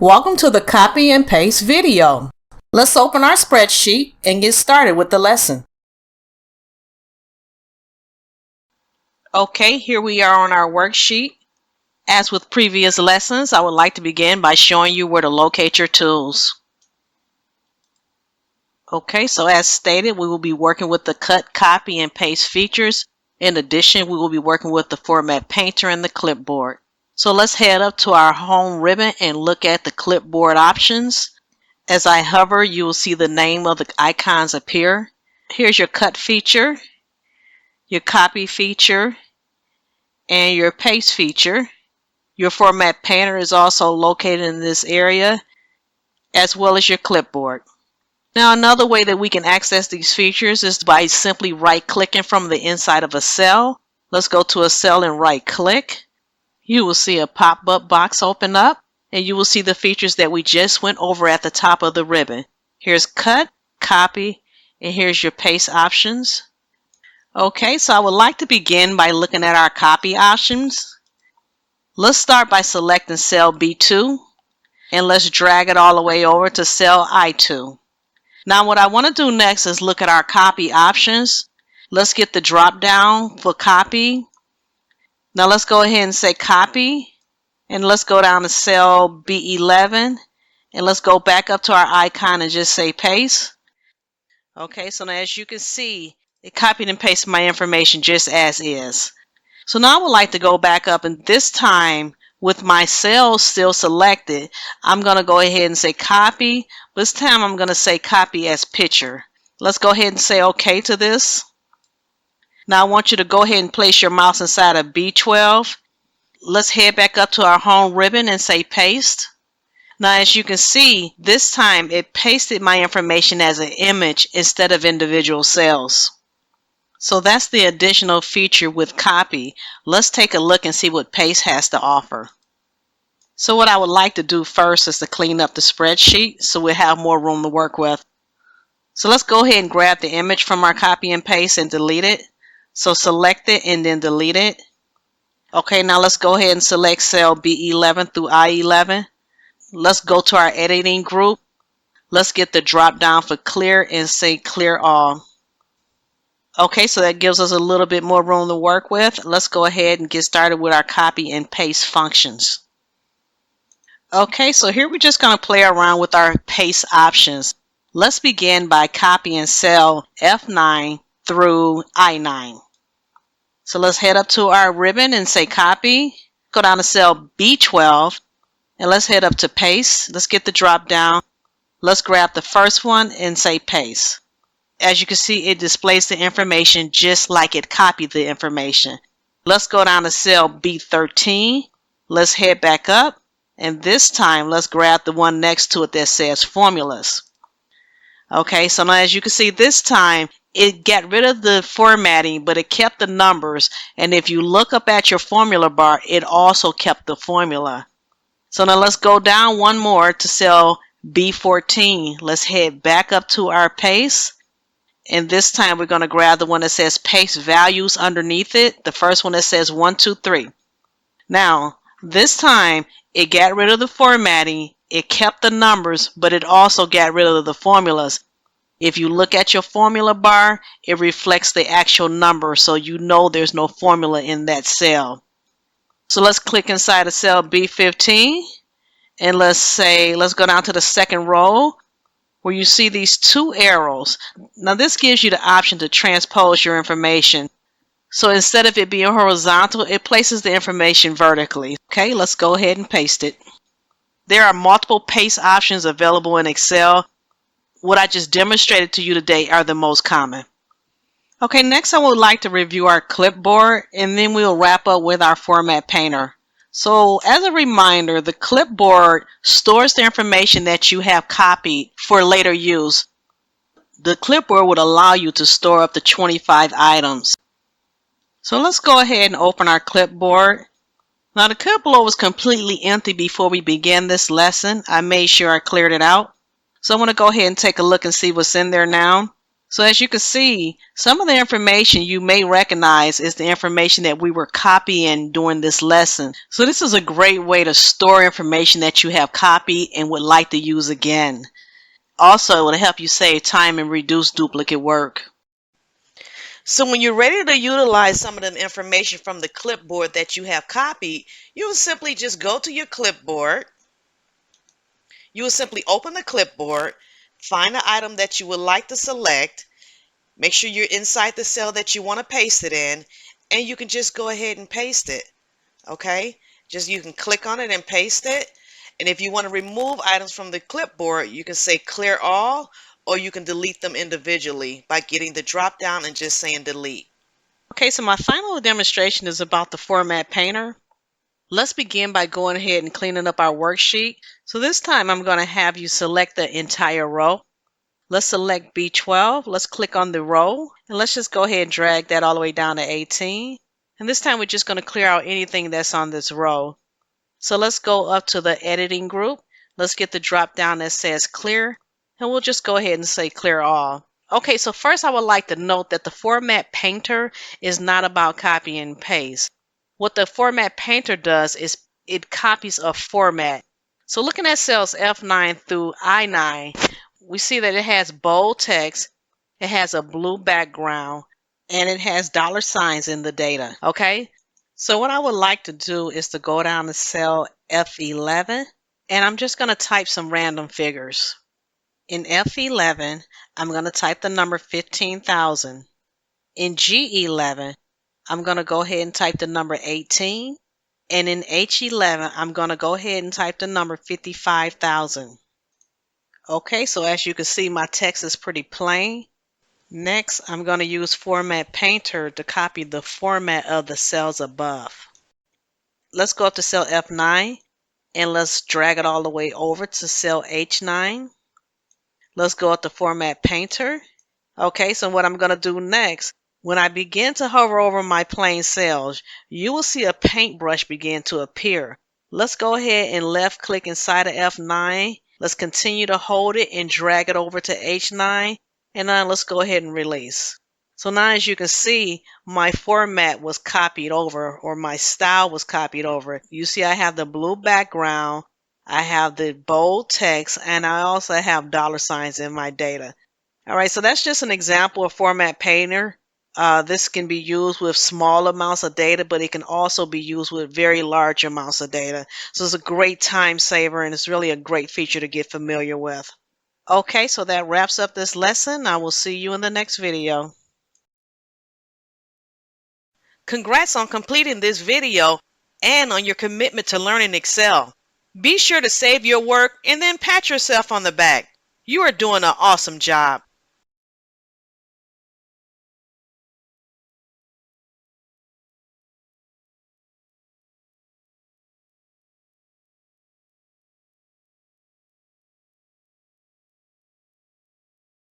Welcome to the copy and paste video. Let's open our spreadsheet and get started with the lesson. Okay, here we are on our worksheet. As with previous lessons, I would like to begin by showing you where to locate your tools. Okay, so as stated, we will be working with the cut, copy, and paste features. In addition, we will be working with the format painter and the clipboard. So let's head up to our home ribbon and look at the clipboard options. As I hover, you will see the name of the icons appear. Here's your cut feature, your copy feature, and your paste feature. Your format painter is also located in this area, as well as your clipboard. Now, another way that we can access these features is by simply right-clicking from the inside of a cell. Let's go to a cell and right-click. You will see a pop-up box open up, and you will see the features that we just went over at the top of the ribbon. Here's cut, copy, and here's your paste options. Okay, so I would like to begin by looking at our copy options. Let's start by selecting cell B2, and let's drag it all the way over to cell I2. Now what I want to do next is look at our copy options. Let's get the drop down for copy. Now let's go ahead and say copy, and let's go down to cell B11, and let's go back up to our icon and just say paste. Okay, so now as you can see, it copied and pasted my information just as is. So now I would like to go back up, and this time with my cells still selected, I'm going to go ahead and say copy. This time I'm going to say copy as picture. Let's go ahead and say OK to this. Now I want you to go ahead and place your mouse inside of B12. Let's head back up to our home ribbon and say paste. Now as you can see, this time it pasted my information as an image instead of individual cells. So that's the additional feature with copy. Let's take a look and see what paste has to offer. So what I would like to do first is to clean up the spreadsheet so we have more room to work with. So let's go ahead and grab the image from our copy and paste and delete it. So select it and then delete it. Okay, now let's go ahead and select cell B11 through I11. Let's go to our editing group. Let's get the drop down for clear and say clear all. Okay, so that gives us a little bit more room to work with. Let's go ahead and get started with our copy and paste functions. Okay, so here we're just going to play around with our paste options. Let's begin by copying cell F9 through I9. So let's head up to our ribbon and say copy. Go down to cell B12 and let's head up to paste. Let's get the drop down. Let's grab the first one and say paste. As you can see, it displays the information just like it copied the information. Let's go down to cell B13. Let's head back up. And this time, let's grab the one next to it that says formulas. Okay, so now as you can see, this time, it got rid of the formatting, but it kept the numbers. And if you look up at your formula bar, it also kept the formula. So now let's go down one more to cell B14. Let's head back up to our paste. And this time we're going to grab the one that says paste values underneath it. The first one that says 1, 2, 3. Now, this time it got rid of the formatting. It kept the numbers, but it also got rid of the formulas. If you look at your formula bar, it reflects the actual number, so you know there's no formula in that cell. So let's click inside of cell B15, and let's go down to the second row, where you see these two arrows. Now this gives you the option to transpose your information. So instead of it being horizontal, it places the information vertically. Okay, let's go ahead and paste it. There are multiple paste options available in Excel. What I just demonstrated to you today are the most common. Okay, next I would like to review our clipboard, and then we'll wrap up with our format painter. So as a reminder, the clipboard stores the information that you have copied for later use. The clipboard would allow you to store up to 25 items. So let's go ahead and open our clipboard. Now the clipboard was completely empty before we began this lesson. I made sure I cleared it out. So I'm going to go ahead and take a look and see what's in there now. So as you can see, some of the information you may recognize is the information that we were copying during this lesson. So this is a great way to store information that you have copied and would like to use again. Also, it will help you save time and reduce duplicate work. So when you're ready to utilize some of the information from the clipboard that you have copied, you will simply just go to your clipboard. You will simply open the clipboard, find the item that you would like to select, make sure you're inside the cell that you want to paste it in, and you can just go ahead and paste it. Okay? Just you can click on it and paste it. And if you want to remove items from the clipboard, you can say clear all, or you can delete them individually by getting the drop down and just saying delete. Okay, so my final demonstration is about the Format Painter. Let's begin by going ahead and cleaning up our worksheet. So this time I'm going to have you select the entire row. Let's select B12. Let's click on the row, and let's just go ahead and drag that all the way down to 18. And this time we're just going to clear out anything that's on this row. So let's go up to the editing group. Let's get the drop down that says clear, and we'll just go ahead and say clear all. Okay, so first I would like to note that the Format Painter is not about copy and paste. What the Format Painter does is it copies a format. So looking at cells F9 through I9, we see that it has bold text, it has a blue background, and it has dollar signs in the data. Okay, so what I would like to do is to go down to cell F11, and I'm just going to type some random figures. In F11, I'm going to type the number 15,000. In G11, I'm going to go ahead and type the number 18. And in H11, I'm going to go ahead and type the number 55,000. Okay, so as you can see, my text is pretty plain. Next, I'm going to use Format Painter to copy the format of the cells above. Let's go up to cell F9, and let's drag it all the way over to cell H9. Let's go up to Format Painter. Okay, so what I'm going to do next, when I begin to hover over my plain cells, you will see a paintbrush begin to appear. Let's go ahead and left click inside of F9. Let's continue to hold it and drag it over to H9. And now let's go ahead and release. So now as you can see, my format was copied over, or my style was copied over. You see I have the blue background, I have the bold text, and I also have dollar signs in my data. All right, so that's just an example of Format Painter. This can be used with small amounts of data, but it can also be used with very large amounts of data. So it's a great time saver, and it's really a great feature to get familiar with. Okay, so that wraps up this lesson. I will see you in the next video. Congrats on completing this video and on your commitment to learning Excel. Be sure to save your work and then pat yourself on the back. You are doing an awesome job.